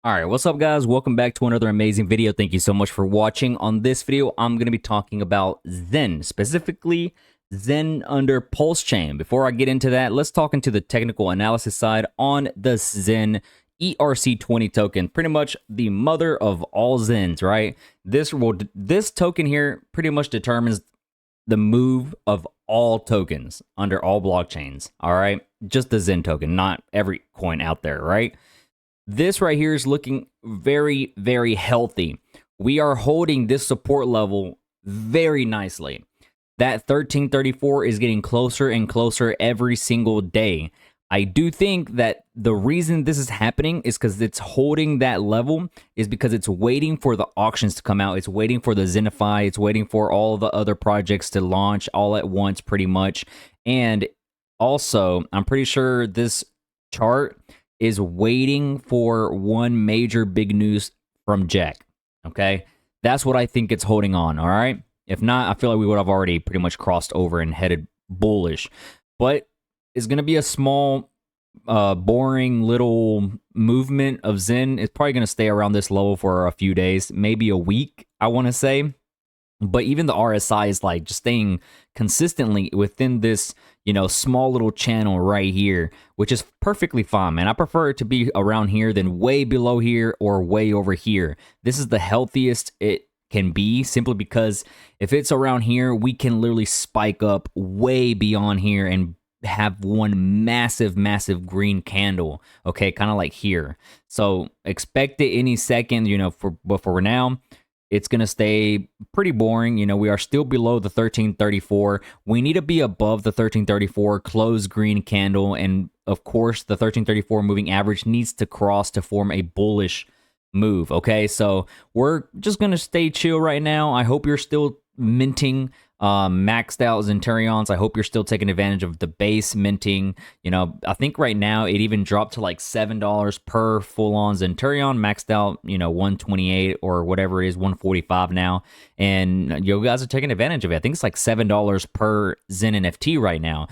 All right, what's up, guys? Welcome back to another amazing video. Thank you so much for watching. On this video, I'm going to be talking about Zen, specifically Zen under PulseChain. Before I get into that, let's talk into the technical analysis side on the Zen ERC20 token, pretty much the mother of all Zens, right? This token here pretty much determines the move of all tokens under all blockchains, all right? Just the Zen token, not every coin out there, right? This right here is looking very, very healthy. We are holding this support level very nicely. That 1334 is getting closer and closer every single day. I do think that the reason this is happening is because it's holding that level is because it's waiting for the auctions to come out. It's waiting for the Zenify. It's waiting for all the other projects to launch all at once, pretty much. And also, I'm pretty sure this chart is waiting for one major big news from Jack. Okay, that's what I think it's holding on. All right, if not, I feel like we would have already pretty much crossed over and headed bullish. But it's gonna be a small, boring little movement of Zen. It's probably gonna stay around this level for a few days, maybe a week, I want to say. But even the RSI is like just staying consistently within this, small little channel right here, which is perfectly fine, man. I prefer it to be around here than way below here or way over here. This is the healthiest it can be, simply because if it's around here, we can literally spike up way beyond here and have one massive, massive green candle, okay? Kind of like here. So expect it any second, but for now, it's going to stay pretty boring. We are still below the 1334. We need to be above the 1334 closed green candle. And of course, the 1334 moving average needs to cross to form a bullish move. Okay, so we're just going to stay chill right now. I hope you're still minting maxed out Zenturions. I hope you're still taking advantage of the base minting. I think right now it even dropped to like $7 per full-on Zenturion, maxed out, 128 or whatever it is, 145 now. And you guys are taking advantage of it. I think it's like $7 per Zen NFT right now.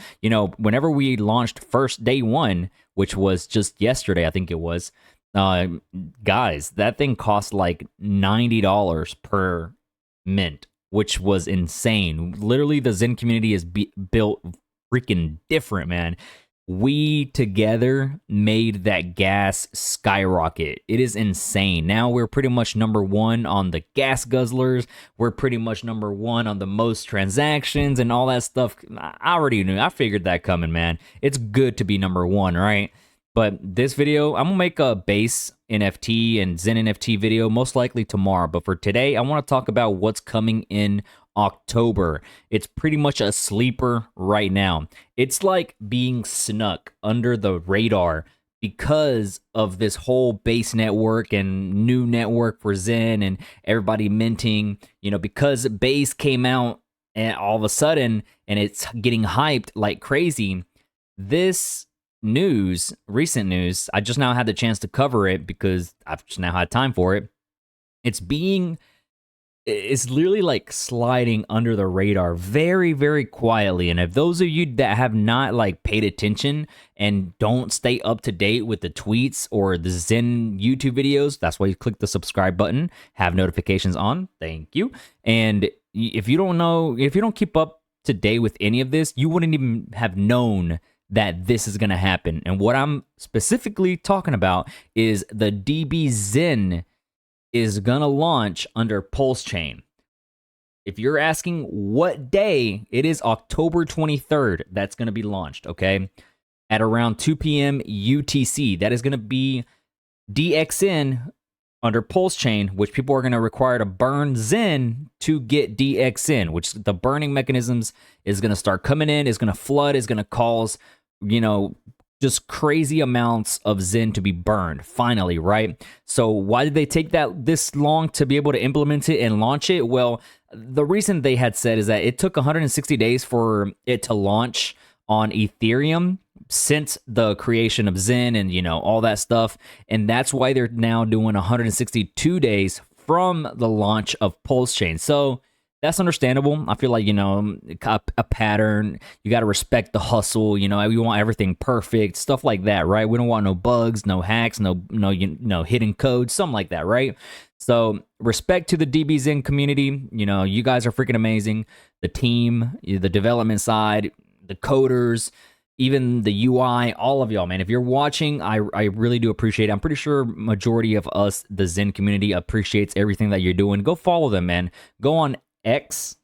Whenever we launched first day one, which was just yesterday, I think it was, guys, that thing cost like $90 per mint, which was insane. Literally, the Zen community is built freaking different, man. We together made that gas skyrocket. It is insane. Now we're pretty much number one on the gas guzzlers. We're pretty much number one on the most transactions and all that stuff. I already knew. I figured that coming, man. It's good to be number one, right? But this video, I'm going to make a base NFT and Zen NFT video most likely tomorrow. But for today, I want to talk about what's coming in October. It's pretty much a sleeper right now. It's like being snuck under the radar because of this whole base network and new network for Zen and everybody minting, because base came out and all of a sudden and it's getting hyped like crazy. This recent news, I just now had the chance to cover it because I've just now had time for it. It's literally like sliding under the radar very, very quietly. And if those of you that have not like paid attention and don't stay up to date with the tweets or the Zen YouTube videos, that's why you click the subscribe button, have notifications on. Thank you. And if you don't keep up to date with any of this, you wouldn't even have known that this is going to happen. And what I'm specifically talking about is the dbZEN is going to launch under PulseChain. If you're asking what day, it is October 23rd that's going to be launched, okay? At around 2 p.m. UTC. That is going to be DXN under PulseChain, which people are going to require to burn Zen to get DXN, which the burning mechanisms is going to start coming in, is going to flood, is going to cause just crazy amounts of Zen to be burned, finally, right? So why did they take this long to be able to implement it and launch it? Well, the reason they had said is that it took 160 days for it to launch on Ethereum since the creation of Zen and, all that stuff. And that's why they're now doing 162 days from the launch of PulseChain. So that's understandable. I feel like, a pattern. You got to respect the hustle. We want everything perfect, stuff like that, right? We don't want no bugs, no hacks, no hidden codes, something like that, right? So respect to the dbZEN community. You guys are freaking amazing. The team, the development side, the coders, even the UI, all of y'all, man. If you're watching, I really do appreciate it. I'm pretty sure majority of us, the Zen community, appreciates everything that you're doing. Go follow them, man. Go on X.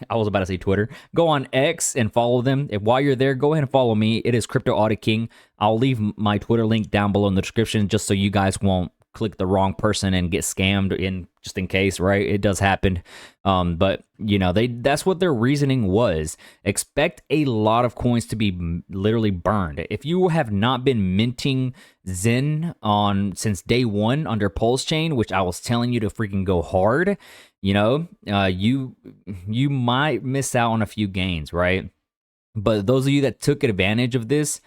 I was about to say Twitter. Go on X and follow them. If while you're there, go ahead and follow me. It is CryptoAudiKing. I'll leave my Twitter link down below in the description just so you guys won't click the wrong person and get scammed just in case, right? It does happen. But that's what their reasoning was. Expect a lot of coins to be literally burned. If you have not been minting Zen since day one under PulseChain, which I was telling you to freaking go hard, you might miss out on a few gains, right? But those of you that took advantage of this,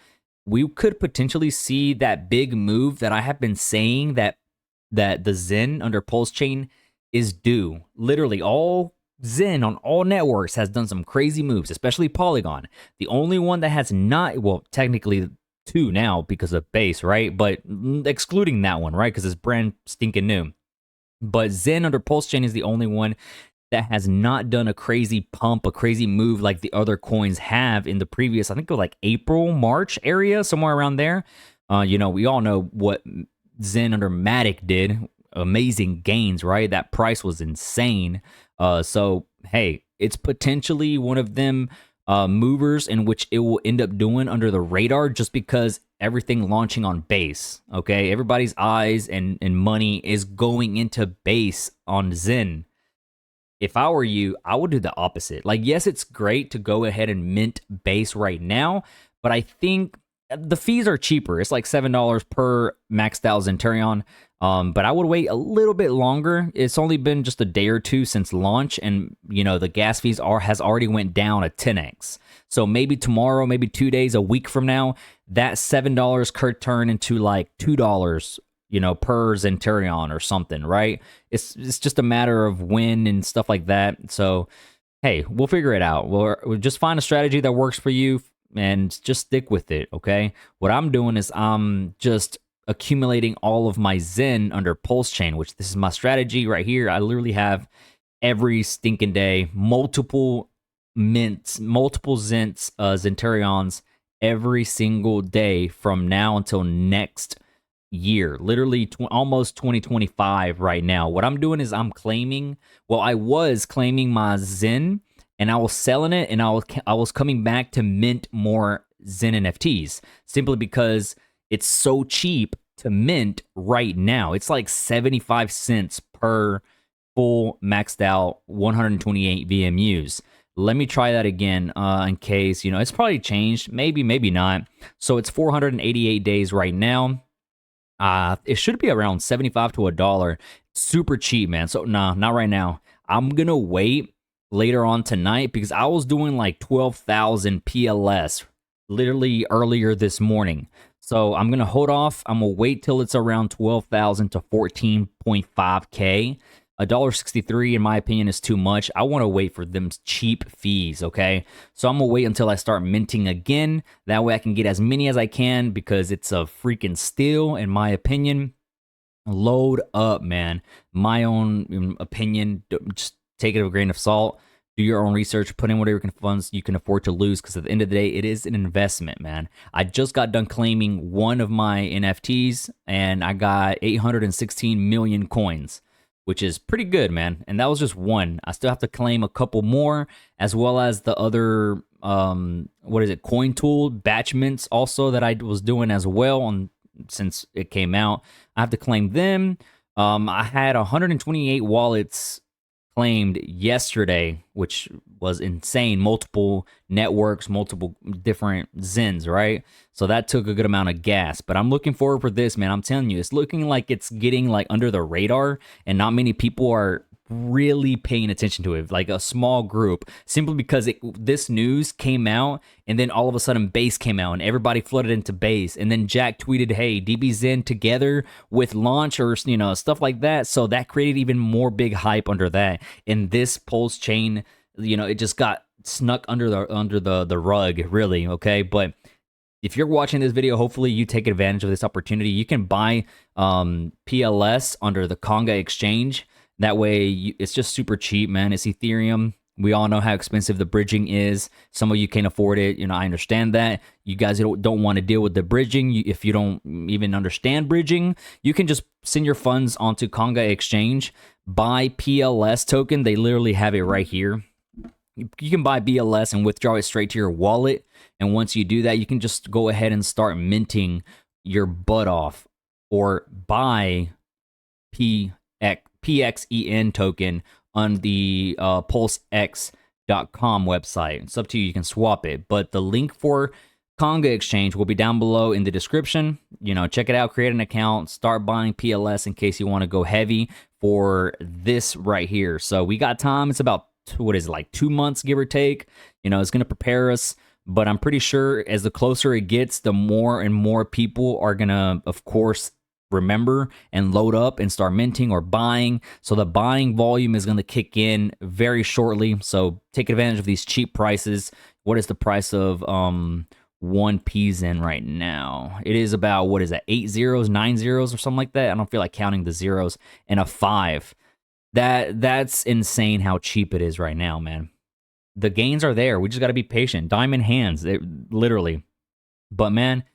we could potentially see that big move that I have been saying that the Zen under PulseChain is due. Literally, all Zen on all networks has done some crazy moves, especially Polygon. The only one that has not, well, technically two now because of base, right? But excluding that one, right? Because it's brand stinking new. But Zen under PulseChain is the only one that has not done a crazy pump, a crazy move like the other coins have in the previous, I think it was like April, March area, somewhere around there. We all know what Zen under MATIC did. Amazing gains, right? That price was insane. So, hey, it's potentially one of them movers in which it will end up doing under the radar just because everything launching on base, okay? Everybody's eyes and money is going into base on Zen. If I were you, I would do the opposite. Like, yes, it's great to go ahead and mint base right now, but I think the fees are cheaper. It's like $7 per maxed out Centurion. But I would wait a little bit longer. It's only been just a day or two since launch, and the gas fees has already went down a 10x. So maybe tomorrow, maybe 2 days, a week from now, that $7 could turn into like $2. Per Centurion or something, right? It's just a matter of when and stuff like that. So, hey, we'll figure it out. We'll just find a strategy that works for you and just stick with it, okay? What I'm doing is I'm just accumulating all of my Zen under PulseChain, which this is my strategy right here. I literally have every stinking day, multiple mints, multiple Centurions every single day from now until next year, literally almost 2025 right now. What I'm doing is I was claiming my Zen and I was selling it, and I was coming back to mint more Zen NFTs simply because it's so cheap to mint right now. It's like 75 cents per full maxed out 128 VMUs. Let me try that again in case, it's probably changed, maybe not. So it's 488 days right now. It should be around 75 to $1. Super cheap, man. So nah, not right now. I'm gonna wait later on tonight because I was doing like 12,000 PLS literally earlier this morning. So I'm gonna hold off. I'm gonna wait till it's around 12,000 to 14.5K. $1.63 in my opinion is too much. I want to wait for them cheap fees, okay? So I'm gonna wait until I start minting again. That way I can get as many as I can because it's a freaking steal in my opinion. Load up, man. My own opinion. Just take it with a grain of salt. Do your own research. Put in whatever funds you can afford to lose because at the end of the day, it is an investment, man. I just got done claiming one of my NFTs and I got 816 million coins, which is pretty good, man. And that was just one. I still have to claim a couple more, as well as the other, Coin Tool batch mints also that I was doing as well since it came out. I have to claim them. I had 128 wallets claimed yesterday, which was insane. Multiple networks, multiple different Zens, right? So that took a good amount of gas. But I'm looking forward for this, man. I'm telling you, it's looking like it's getting like under the radar, and not many people are really paying attention to it, like a small group, simply because this news came out, and then all of a sudden base came out and everybody flooded into base, and then Jack tweeted, hey, dbZEN together with launch, or stuff like that. So that created even more big hype under that, and this PulseChain, it just got snuck under the rug, really. Okay, but if you're watching this video, hopefully you take advantage of this opportunity. You can buy PLS under the Conga exchange. That way, it's just super cheap, man. It's Ethereum. We all know how expensive the bridging is. Some of you can't afford it. I understand that. You guys don't want to deal with the bridging. If you don't even understand bridging, you can just send your funds onto Conga exchange, buy PLS token. They literally have it right here. You can buy BLS and withdraw it straight to your wallet. And once you do that, you can just go ahead and start minting your butt off, or buy PXEN token on the PulseX.com website. It's up to you. You can swap it. But the link for Conga exchange will be down below in the description. Check it out, create an account, start buying PLS in case you want to go heavy for this right here. So we got time. It's about, what is it, like 2 months, give or take. It's going to prepare us. But I'm pretty sure as the closer it gets, the more and more people are going to, of course, remember and load up and start minting or buying. So the buying volume is going to kick in very shortly. So take advantage of these cheap prices. What is the price of 1 dbZEN right now? It is about, what is that, 8 zeros, 9 zeros, or something like that. I don't feel like counting the zeros, and a 5. That's insane how cheap it is right now, man. The gains are there. We just got to be patient. Diamond hands, literally. But man,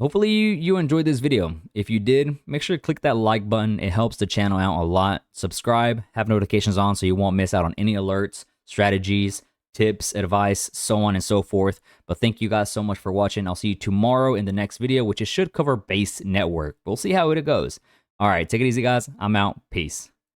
hopefully you enjoyed this video. If you did, make sure to click that like button. It helps the channel out a lot. Subscribe, have notifications on so you won't miss out on any alerts, strategies, tips, advice, so on and so forth. But thank you guys so much for watching. I'll see you tomorrow in the next video, which should cover Base Network. We'll see how it goes. All right, take it easy, guys. I'm out. Peace.